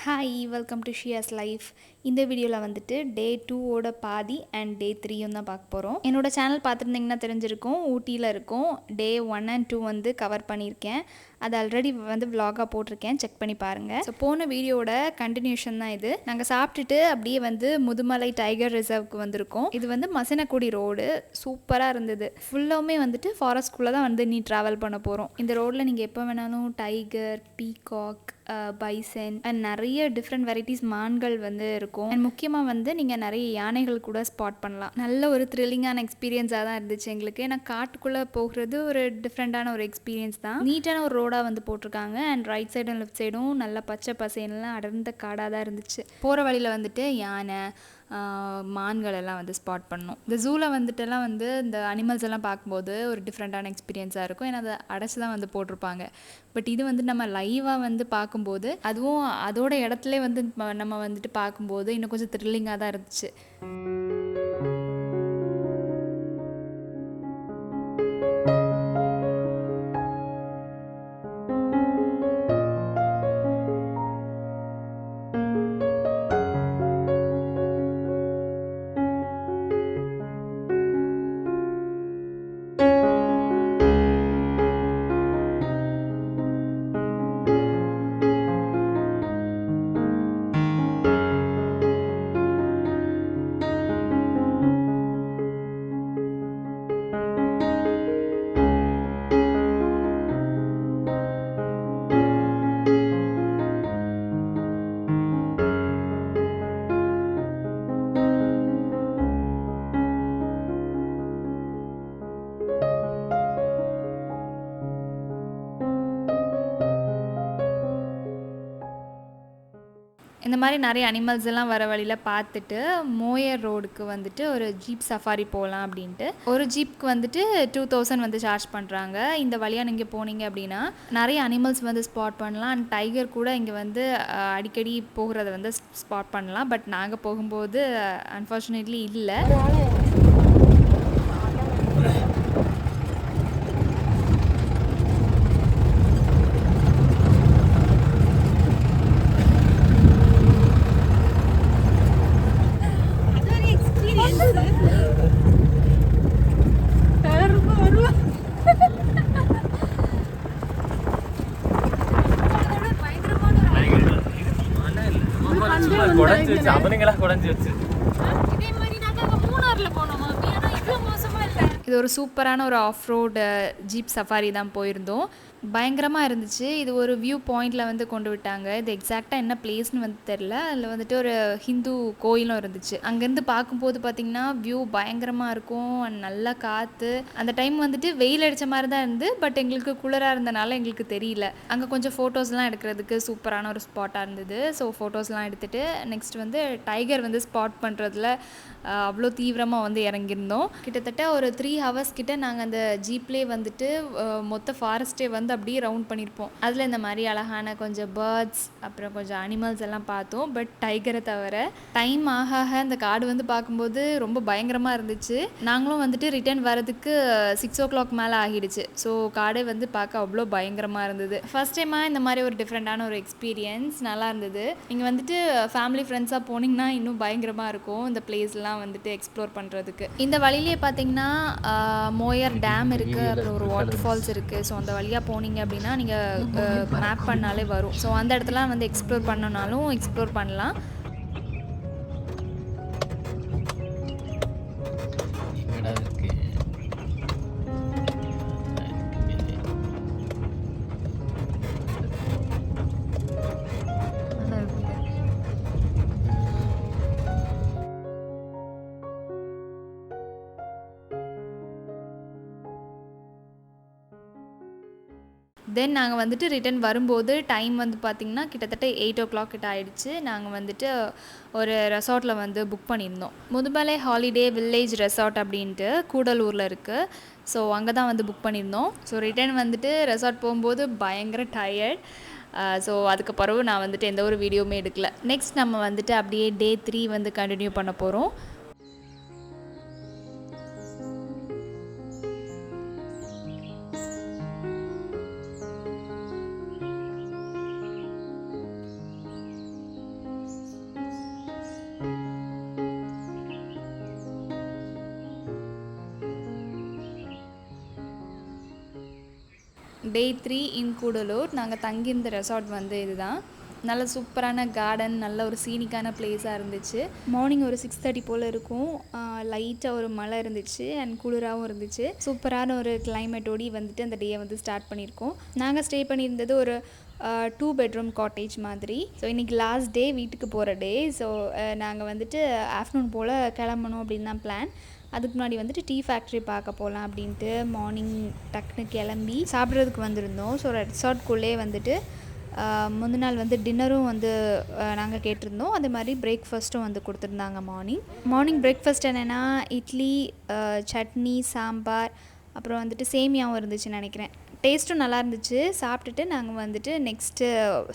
Hi welcome to Shiya's life. இந்த வீடியோவில் வந்துட்டு டே 2ஓட பாதி அண்ட் டே 3யும் தான் பார்க்க போகிறோம். என்னோடய சேனல் பார்த்துருந்தீங்கன்னா தெரிஞ்சிருக்கும், ஊட்டியில் இருக்கும். டே 1 and 2 வந்து கவர் பண்ணியிருக்கேன். அது ஆல்ரெடி வந்து விலாகாக போட்டிருக்கேன், செக் பண்ணி பாருங்கள். ஸோ போன வீடியோட கண்டினியூஷன் தான் இது. நாங்கள் சாப்பிட்டுட்டு அப்படியே வந்து முதுமலை டைகர் ரிசர்வ்க்கு வந்திருக்கோம். இது வந்து மசினக்குடி ரோடு, சூப்பராக இருந்தது. ஃபுல்லாமே வந்துட்டு ஃபாரஸ்ட்குள்ளே தான் வந்து நீ ட்ராவல் பண்ண போகிறோம். இந்த ரோட்டில் நீங்கள் எப்போ வேணாலும் டைகர், பீகாக், பைசன் அண்ட் நிறைய டிஃப்ரெண்ட் வெரைட்டிஸ் மான்கள் வந்து இருக்கும். அண்ட் முக்கியமாக வந்து நீங்கள் நிறைய யானைகள் கூட ஸ்பாட் பண்ணலாம். நல்ல ஒரு த்ரில்லிங்கான எக்ஸ்பீரியன்ஸாக தான் இருந்துச்சு எங்களுக்கு. ஏன்னா காட்டுக்குள்ளே போகிறது ஒரு டிஃப்ரெண்ட்டான ஒரு எக்ஸ்பீரியன்ஸ் தான். நீட்டான ஒரு ரோடாக வந்து போட்டிருக்காங்க. அண்ட் ரைட் சைடும் லெஃப்ட் சைடும் நல்ல பச்சை பசேல்லாம் அடர்ந்த காடாக தான் இருந்துச்சு. போகிற வழியில் வந்துட்டு யானை, மான்கள் எல்லாம் வந்து ஸ்பாட் பண்ணோம். இந்த ஜூவில் வந்துட்டுலாம் வந்து இந்த அனிமல்ஸ் எல்லாம் பார்க்கும்போது ஒரு டிஃப்ரெண்ட்டான எக்ஸ்பீரியன்ஸாக இருக்கும். ஏன்னா அதை அடைச்சி தான் வந்து போட்டிருப்பாங்க. பட் இது வந்து நம்ம லைவாக வந்து பார்க்கும்போது, அதுவும் அதோட இடத்துல வந்து நம்ம வந்துட்டு பார்க்கும்போது இன்னும் கொஞ்சம் த்ரில்லிங்காக தான் இருந்துச்சு. இந்த மாதிரி நிறைய அனிமல்ஸ் எல்லாம் வர வழியில் பார்த்துட்டு மோயர் ரோடுக்கு வந்துட்டு ஒரு ஜீப் சஃபாரி போகலாம் அப்படின்ட்டு. ஒரு ஜீப்க்கு வந்துட்டு 2000 வந்து சார்ஜ் பண்ணுறாங்க. இந்த வழியாக நீங்கள் போனீங்க அப்படின்னா நிறைய அனிமல்ஸ் வந்து ஸ்பாட் பண்ணலாம். அண்ட் டைகர் கூட இங்கே வந்து அடிக்கடி போகிறத வந்து ஸ்பாட் பண்ணலாம். பட் நாங்கள் போகும்போது அன்ஃபார்ச்சுனேட்லி இல்லை. இது ஒரு சூப்பரான ஒரு ஆஃப் ரோடு ஜீப் சஃபாரி தான் போயிருந்தோம். பயங்கரமாக இருந்துச்சு. இது ஒரு வியூ பாயிண்டில் வந்து கொண்டு விட்டாங்க. இது எக்ஸாக்டாக என்ன பிளேஸ்னு வந்து தெரில. அதில் வந்துட்டு ஒரு ஹிந்து கோயிலும் இருந்துச்சு. அங்கேருந்து பார்க்கும்போது பார்த்திங்கன்னா வியூ பயங்கரமாக இருக்கும். நல்லா காற்று. அந்த டைம் வந்துட்டு வெயில் அடித்த மாதிரி தான் இருந்து, பட் எங்களுக்கு குளிராக இருந்தனால எங்களுக்கு தெரியல. அங்கே கொஞ்சம் ஃபோட்டோஸ்லாம் எடுக்கிறதுக்கு சூப்பரான ஒரு ஸ்பாட்டாக இருந்தது. ஸோ ஃபோட்டோஸ்லாம் எடுத்துகிட்டு நெக்ஸ்ட் வந்து டைகர் வந்து ஸ்பாட் பண்ணுறதுல அவ்வளோ தீவிரமாக வந்து இறங்கியிருந்தோம். கிட்டத்தட்ட ஒரு 3 hours கிட்ட நாங்கள் அந்த ஜீப்லேயே வந்துட்டு மொத்த ஃபாரஸ்ட்டே வந்து அப்படியே ரவுண்ட் பண்ணியிருப்போம். அதில் இந்த மாதிரி அழகான கொஞ்சம் பேர்ட்ஸ், அப்புறம் கொஞ்சம் அனிமல்ஸ் எல்லாம் பார்த்தோம். பட் டைகரை தவிர டைம் ஆக அந்த காடு வந்து பார்க்கும்போது ரொம்ப பயங்கரமாக இருந்துச்சு. நாங்களும் வந்துட்டு ரிட்டர்ன் வரதுக்கு 6 o'clock மேலே ஆகிடுச்சு. ஸோ காடே வந்து பார்க்க அவ்வளோ பயங்கரமாக இருந்தது. ஃபர்ஸ்ட் டைமாக இந்த மாதிரி ஒரு டிஃப்ரெண்ட்டான ஒரு எக்ஸ்பீரியன்ஸ் நல்லா இருந்தது. நீங்கள் வந்துட்டு ஃபேமிலி ஃப்ரெண்ட்ஸாக போனீங்கன்னா இன்னும் பயங்கரமாக இருக்கும் இந்த பிளேஸ்லாம் வந்துட்டு எக்ஸ்ப்ளோர் பண்ணுறதுக்கு. இந்த வழியிலே பார்த்தீங்கன்னா மோயர் டேம் இருக்குது, அப்புறம் ஒரு வாட்டர் ஃபால்ஸ் இருக்குது. ஸோ அந்த வழியாக போனீங்க அப்படின்னா நீங்கள் மேப் பண்ணாலே வரும். ஸோ அந்த இடத்துலாம் வந்து எக்ஸ்ப்ளோர் பண்ணனாலும் எக்ஸ்ப்ளோர் பண்ணலாம். தென் நாங்கள் வந்துட்டு ரிட்டன் வரும்போது டைம் வந்து பார்த்திங்கன்னா கிட்டத்தட்ட 8 o'clock கிட்ட ஆகிடுச்சு. நாங்கள் வந்துட்டு ஒரு ரெசார்ட்டில் வந்து புக் பண்ணியிருந்தோம். முதுமலை ஹாலிடே வில்லேஜ் ரெசார்ட் அப்படின்ட்டு கூடலூரில் இருக்குது. ஸோ அங்கே தான் வந்து புக் பண்ணியிருந்தோம். ஸோ ரிட்டன் வந்துட்டு ரெசார்ட் போகும்போது பயங்கர டயர்ட். ஸோ அதுக்கு பிறகு நான் வந்துட்டு எந்த ஒரு வீடியோவுமே எடுக்கல. நெக்ஸ்ட் நம்ம வந்துட்டு அப்படியே டே 3 வந்து கண்டினியூ பண்ண போகிறோம். Day 3 இன் கூடலூர். நாங்கள் தங்கியிருந்த ரெசார்ட் வந்து இதுதான். நல்ல சூப்பரான கார்டன், நல்ல ஒரு சீனிக்கான பிளேஸாக இருந்துச்சு. மார்னிங் ஒரு 6:30 போல் இருக்கும். லைட்டாக ஒரு மழை இருந்துச்சு அண்ட் குளிராகவும் இருந்துச்சு. சூப்பரான ஒரு கிளைமேட்டோடி வந்துட்டு அந்த டேயை வந்து ஸ்டார்ட் பண்ணியிருக்கோம். நாங்கள் ஸ்டே பண்ணியிருந்தது ஒரு 2 bedroom காட்டேஜ் மாதிரி. ஸோ இன்றைக்கி லாஸ்ட் டே, வீட்டுக்கு போகிற டே. ஸோ நாங்கள் வந்துட்டு ஆஃப்டர்நூன் போல் கிளம்பணும் அப்படின்னு தான் பிளான். அதுக்கு முன்னாடி வந்துட்டு டீ ஃபேக்ட்ரி பார்க்க போகலாம் அப்படின்ட்டு மார்னிங் டக்குன்னு கிளம்பி சாப்பிட்றதுக்கு வந்திருந்தோம். ஸோ ரெசார்ட்குள்ளே வந்துட்டு முந்தின நாள் வந்து டின்னரும் வந்து நாங்கள் கேட்டிருந்தோம். அதே மாதிரி பிரேக்ஃபாஸ்ட்டும் வந்து கொடுத்துருந்தாங்க. மார்னிங் பிரேக்ஃபாஸ்ட் என்னென்னா இட்லி, சட்னி, சாம்பார், அப்புறம் வந்துட்டு சேமியாவும் இருந்துச்சுன்னு நினைக்கிறேன். டேஸ்ட்டும் நல்லா இருந்துச்சு. சாப்பிட்டுட்டு நாங்கள் வந்துட்டு நெக்ஸ்ட்டு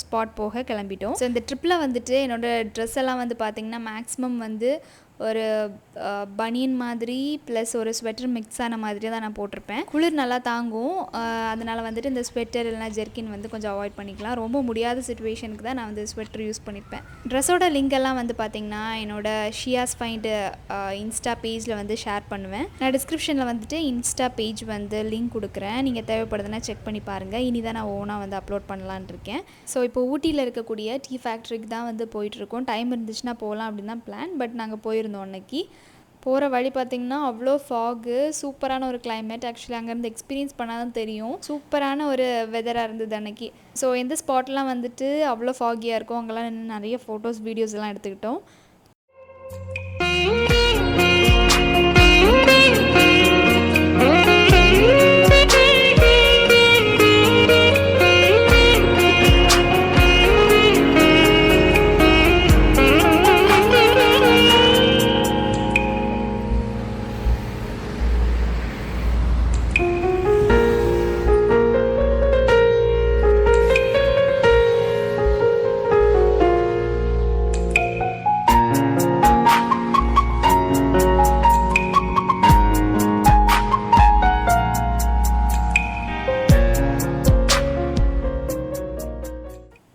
ஸ்பாட் போக கிளம்பிட்டோம். ஸோ இந்த ட்ரிப்பில் வந்துட்டு என்னோடய ட்ரெஸ் எல்லாம் வந்து பார்த்திங்கன்னா மேக்ஸிமம் வந்து ஒரு பனியன் மாதிரி ப்ளஸ் ஒரு ஸ்வெட்டர் மிக்ஸ் ஆன மாதிரி தான் நான் போட்டிருப்பேன். குளிர் நல்லா தாங்கும். அதனால் வந்துட்டு இந்த ஸ்வெட்டர் இல்லைனா ஜெர்கின் வந்து கொஞ்சம் அவாய்ட் பண்ணிக்கலாம். ரொம்ப முடியாத சுச்சுவேஷனுக்கு தான் நான் வந்து ஸ்வெட்டர் யூஸ் பண்ணியிருப்பேன். ட்ரெஸ்ஸோட லிங்க் எல்லாம் வந்து பார்த்திங்கன்னா என்னோடய ஷியாஸ் ஃபைண்ட் இன்ஸ்டா பேஜில் வந்து ஷேர் பண்ணுவேன். நான் டிஸ்கிரிப்ஷனில் வந்துட்டு இன்ஸ்டா பேஜ் வந்து லிங்க் கொடுக்குறேன். நீங்கள் தேவைப்படுதுன்னா செக் பண்ணி பாருங்கள். இனி தான் நான் ஓனாக வந்து அப்லோட் பண்ணலான் இருக்கேன். ஸோ இப்போ ஊட்டியில் இருக்கக்கூடிய டீ ஃபேக்ட்ரிக்கு தான் வந்து போயிட்டுருக்கோம். டைம் இருந்துச்சுன்னா போகலாம் அப்படின்னு தான் பிளான். பட் நாங்கள் போயிருந்தோம். அன்னைக்கு போகிற வழி பார்த்திங்கன்னா அவ்வளோ ஃபாகு, சூப்பரான ஒரு கிளைமேட். ஆக்சுவலி அங்கேருந்து எக்ஸ்பீரியன்ஸ் பண்ணாதான் தெரியும். சூப்பரான ஒரு வெதராக இருந்தது அன்னைக்கு. ஸோ எந்த ஸ்பாட்லாம் வந்துட்டு அவ்வளோ ஃபாகியாக இருக்கும் அங்கெல்லாம் நிறைய ஃபோட்டோஸ், வீடியோஸ் எல்லாம் எடுத்துக்கிட்டோம்.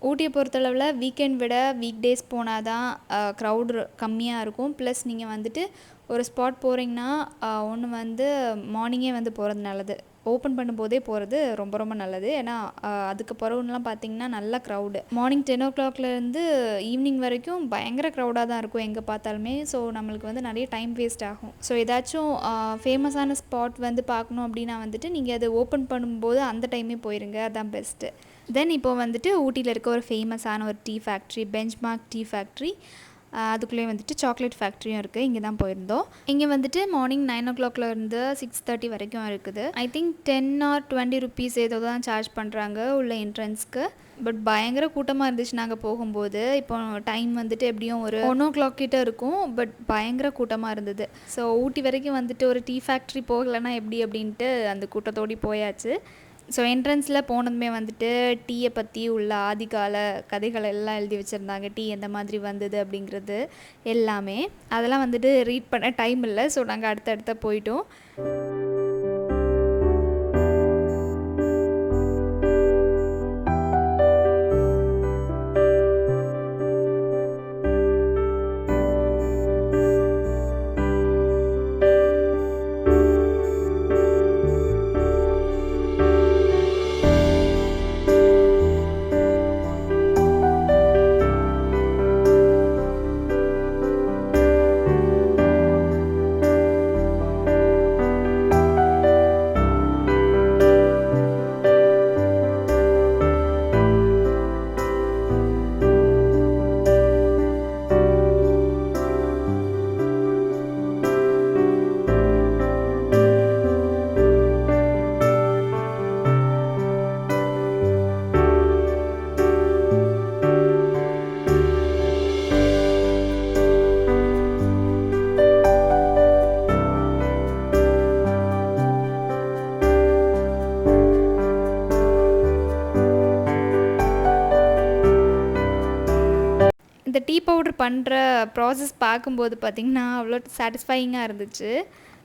ஊட்டியை பொறுத்தளவில் வீக்கெண்ட் விட வீக் டேஸ் போனால் தான் க்ரௌடு கம்மியாக இருக்கும். ப்ளஸ் நீங்கள் வந்துட்டு ஒரு ஸ்பாட் போகிறீங்கன்னா ஒன்று வந்து மார்னிங்கே வந்து போகிறது நல்லது. ஓப்பன் பண்ணும்போதே போகிறது ரொம்ப ரொம்ப நல்லது. ஏன்னா அதுக்கு பிறகுலாம் பார்த்திங்கன்னா நல்ல க்ரௌடு. மார்னிங் 10 o'clockலேருந்து ஈவினிங் வரைக்கும் பயங்கர க்ரௌடாக தான் இருக்கும் எங்கே பார்த்தாலுமே. ஸோ நம்மளுக்கு வந்து நிறைய டைம் வேஸ்ட் ஆகும். ஸோ ஏதாச்சும் ஃபேமஸான ஸ்பாட் வந்து பார்க்கணும் அப்படின்னா வந்துட்டு நீங்கள் அதை ஓப்பன் பண்ணும்போது அந்த டைமே போயிருங்க, அதுதான் பெஸ்ட்டு. தென் இப்போ வந்துட்டு ஊட்டியில் இருக்க ஒரு ஃபேமஸான ஒரு tea factory, benchmark tea factory, அதுக்குள்ளேயே வந்துட்டு சாக்லேட் ஃபேக்ட்ரியும் இருக்குது. இங்கே தான் போயிருந்தோம். இங்கே வந்துட்டு மார்னிங் 9 o'clockலேருந்து 6:30 வரைக்கும் இருக்குது. ஐ திங்க் 10 or 20 rupees ஏதோ தான் சார்ஜ் பண்ணுறாங்க உள்ள என்ட்ரன்ஸ்க்கு. பட் பயங்கர கூட்டமாக இருந்துச்சு நாங்கள் போகும்போது. இப்போ டைம் வந்துட்டு எப்படியும் ஒரு 1 o'clock கிட்ட இருக்கும். பட் பயங்கர கூட்டமாக இருந்தது. ஸோ ஊட்டி வரைக்கும் வந்துட்டு ஒரு டீ ஃபேக்ட்ரி போகலைன்னா எப்படி அப்படின்ட்டு அந்த கூட்டத்தோடி போயாச்சு. ஸோ என்ட்ரன்ஸில் போனதுமே வந்துட்டு டீயை பற்றி உள்ள ஆதிகால கதைகள் எல்லாம் எழுதி வச்சுருந்தாங்க. டீ எந்த மாதிரி வந்தது அப்படிங்கிறது எல்லாமே. அதெல்லாம் வந்துட்டு ரீட் பண்ண டைம் இல்லை. ஸோ நாங்கள் அடுத்தடுத்த போயிட்டோம். இந்த டீ பவுட்ரு பண்ணுற ப்ராசஸ் பார்க்கும்போது பார்த்திங்கன்னா அவ்வளோ சாட்டிஸ்ஃபையிங்காக இருந்துச்சு.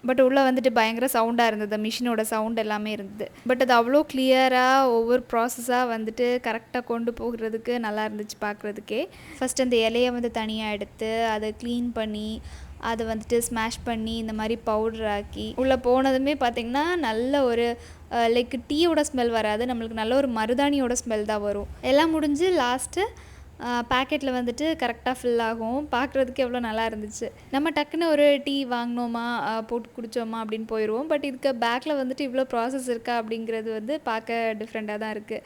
பட் உள்ளே வந்துட்டு பயங்கர சவுண்டாக இருந்தது. மிஷினோட சவுண்ட் எல்லாமே இருந்தது. பட் அது அவ்வளோ கிளியராக ஒவ்வொரு ப்ராசஸாக வந்துட்டு கரெக்டாக கொண்டு போகிறதுக்கு நல்லா இருந்துச்சு பார்க்குறதுக்கே. ஃபஸ்ட் அந்த இலையை வந்து தனியாக எடுத்து அதை க்ளீன் பண்ணி அதை வந்துட்டு ஸ்மாஷ் பண்ணி இந்த மாதிரி பவுடர் ஆக்கி உள்ளே போனதுமே பார்த்திங்கன்னா நல்ல ஒரு லைக் டீயோட ஸ்மெல் வராது, நம்மளுக்கு நல்ல ஒரு மருதாணியோட ஸ்மெல் தான் வரும். எல்லாம் முடிஞ்சு லாஸ்ட்டு பேக்கெட்டில் வந்துட்டு கரெக்டாக ஃபில் ஆகும். பார்க்குறதுக்கு எவ்வளோ நல்லா இருந்துச்சு. நம்ம டக்குன்னு ஒரு டீ வாங்கினோமா போட்டு குடித்தோமா அப்படின்னு போயிடுவோம். பட் இதுக்கு பேக்கில் வந்துட்டு இவ்வளோ ப்ராசஸ் இருக்கா அப்படிங்கிறது வந்து பார்க்க டிஃப்ரெண்ட்டாக தான் இருக்குது.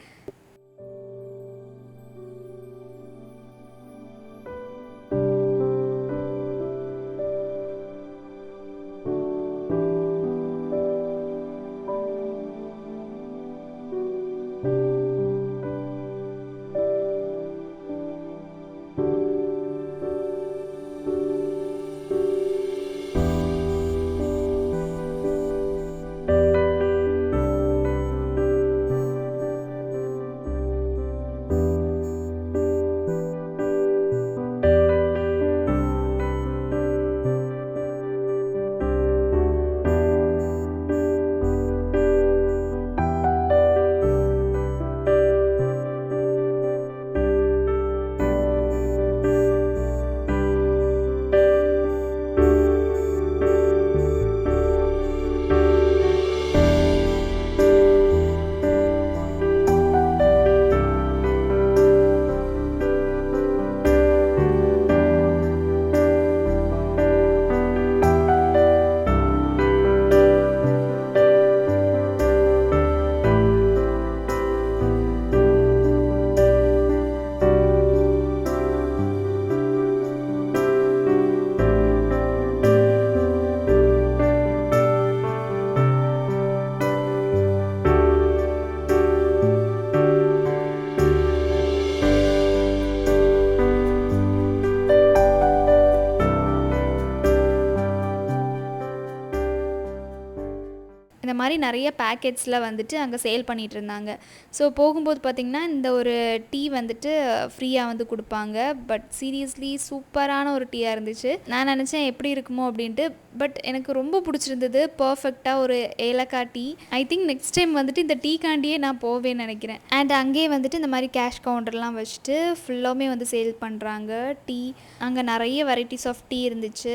இந்த மாதிரி நிறைய பேக்கெட்ஸில் வந்துட்டு அங்கே சேல் பண்ணிகிட்டு இருந்தாங்க. ஸோ போகும்போது பார்த்திங்கன்னா இந்த ஒரு டீ வந்துட்டு ஃப்ரீயாக வந்து கொடுப்பாங்க. பட் சீரியஸ்லி சூப்பரான ஒரு டீயாக இருந்துச்சு. நான் நினச்சேன் எப்படி இருக்குமோ அப்படின்ட்டு. பட் எனக்கு ரொம்ப பிடிச்சிருந்தது. பர்ஃபெக்டாக ஒரு ஏலக்காய் tea. I think next time வந்துட்டு இந்த டீ காண்டியே நான் போவேன்னு நினைக்கிறேன். அண்ட் அங்கேயே வந்துட்டு இந்த மாதிரி கேஷ் கவுண்டர்லாம் வச்சுட்டு ஃபுல்லாமே வந்து சேல் பண்ணுறாங்க டீ. அங்கே நிறைய வெரைட்டிஸ் ஆஃப் டீ இருந்துச்சு.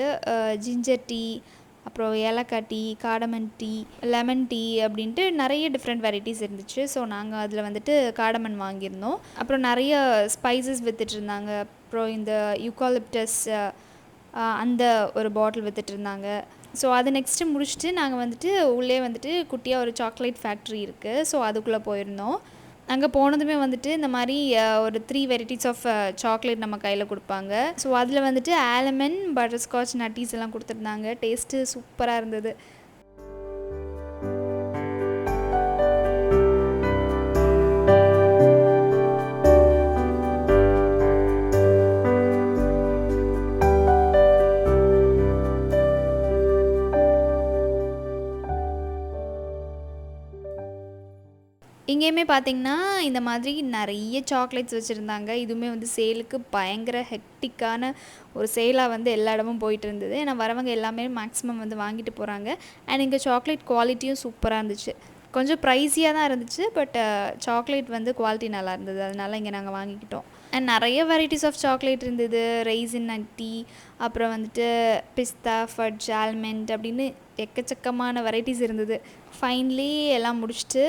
ஜிஞ்சர் டீ, அப்புறம் ஏலக்காய் tea, cardamom tea, lemon tea அப்படின்ட்டு நிறைய டிஃப்ரெண்ட் வெரைட்டிஸ் இருந்துச்சு. ஸோ நாங்கள் அதில் வந்துட்டு காடமன் வாங்கியிருந்தோம். அப்புறம் நிறைய ஸ்பைசஸ் விற்றுட்டு இருந்தாங்க. அப்புறம் இந்த யூகாலிப்டஸ் அந்த ஒரு பாட்டில் விற்றுட்டு இருந்தாங்க. ஸோ அது நெக்ஸ்ட்டு முடிச்சுட்டு நாங்கள் வந்துட்டு உள்ளே வந்துட்டு குட்டியாக ஒரு சாக்லேட் ஃபேக்ட்ரி இருக்குது. ஸோ அதுக்குள்ளே போயிருந்தோம். அங்கே போனதுமே வந்துட்டு இந்த மாதிரி ஒரு 3 வெரைட்டிஸ் ஆஃப் சாக்லேட் நம்ம கையில் கொடுப்பாங்க. ஸோ அதில் வந்துட்டு ஆல்மண்ட், பட்டர்ஸ்காட்ச், நட்டீஸ் எல்லாம் கொடுத்துருந்தாங்க. டேஸ்ட்டு சூப்பராக இருந்தது. இங்கேயுமே பார்த்திங்கன்னா இந்த மாதிரி நிறைய சாக்லேட்ஸ் வச்சுருந்தாங்க. இதுவுமே வந்து சேலுக்கு பயங்கர ஹெக்டிக்கான ஒரு சேலாக வந்து எல்லா இடமும் போயிட்டு இருந்தது. ஏன்னா வரவங்க எல்லாமே மேக்ஸிமம் வந்து வாங்கிட்டு போகிறாங்க. அண்ட் இங்கே சாக்லேட் குவாலிட்டியும் சூப்பராக இருந்துச்சு. கொஞ்சம் ப்ரைஸியாக தான் இருந்துச்சு. பட் சாக்லேட் வந்து குவாலிட்டி நல்லா இருந்தது. அதனால இங்கே நாங்கள் வாங்கிக்கிட்டோம். அண்ட் நிறைய வெரைட்டிஸ் ஆஃப் சாக்லேட் இருந்தது. ரைசின் நட்டி, அப்புறம் வந்துட்டு பிஸ்தா, ஃபட்ஜ், ஆல்மண்ட் அப்படின்னு எக்கச்சக்கமான வெரைட்டிஸ் இருந்தது. ஃபைனலி எல்லாம் முடிச்சுட்டு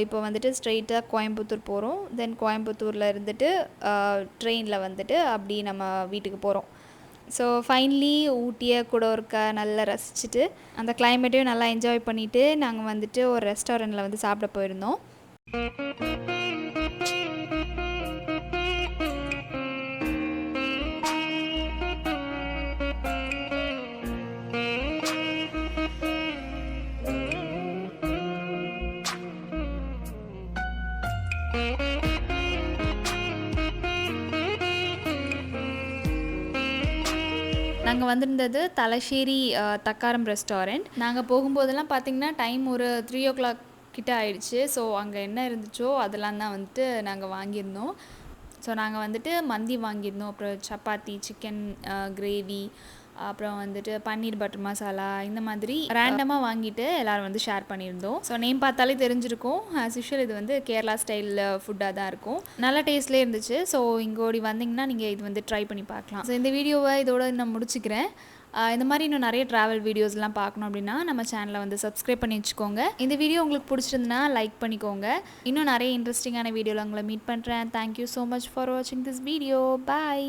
இப்போ வந்துட்டு ஸ்ட்ரெயிட்டாக கோயம்புத்தூர் போகிறோம். தென் கோயம்புத்தூரில் இருந்துட்டு ட்ரெயினில் வந்துட்டு அப்படி நம்ம வீட்டுக்கு போகிறோம். ஸோ ஃபைனலி ஊட்டியை கூட ஒருக்கா நல்லா ரசிச்சுட்டு அந்த கிளைமேட்டையும் நல்லா என்ஜாய் பண்ணிவிட்டு நாங்கள் வந்துட்டு ஒரு ரெஸ்டாரண்ட்டில் வந்து சாப்பிட போயிருந்தோம். நாங்கள் வந்திருந்தது தலശ്ശേരി தக்காரம் ரெஸ்டாரண்ட். நாங்கள் போகும்போதெல்லாம் பார்த்திங்கன்னா டைம் ஒரு 3 o'clock கிட்ட ஆயிடுச்சு. ஸோ அங்கே என்ன இருந்துச்சோ அதெல்லாம் தான் வந்துட்டு நாங்கள் வாங்கியிருந்தோம். ஸோ நாங்கள் வந்துட்டு மந்தி வாங்கியிருந்தோம். அப்புறம் சப்பாத்தி, சிக்கன் கிரேவி, அப்புறம் வந்துட்டு பன்னீர் பட்டர் மசாலா, இந்த மாதிரி ரேண்டமாக வாங்கிட்டு எல்லோரும் வந்து ஷேர் பண்ணியிருந்தோம். ஸோ நேம் பார்த்தாலே தெரிஞ்சிருக்கும். ஆஸ் யூஷுவல் இது வந்து கேரளா ஸ்டைல் ஃபுட்டாக தான் இருக்கும். நல்ல டேஸ்ட்லேயே இருந்துச்சு. ஸோ இங்கே ஓடி வந்தீங்கன்னா நீங்கள் இது வந்து ட்ரை பண்ணி பார்க்கலாம். ஸோ இந்த வீடியோவை இதோட நான் முடிச்சுக்கிறேன். இந்த மாதிரி இன்னும் நிறைய ட்ராவல் வீடியோஸ்லாம் பார்க்கணும் அப்படின்னா நம்ம சேனலை வந்து சப்ஸ்கிரைப் பண்ணி வச்சுக்கோங்க. இந்த வீடியோ உங்களுக்கு பிடிச்சிருந்துன்னா லைக் பண்ணிக்கோங்க. இன்னும் நிறைய இன்ட்ரெஸ்டிங்கான வீடியோவில் உங்களை மீட் பண்ணுறேன். தேங்க்யூ ஸோ மச் ஃபார் வாட்சிங் திஸ் வீடியோ. பாய்.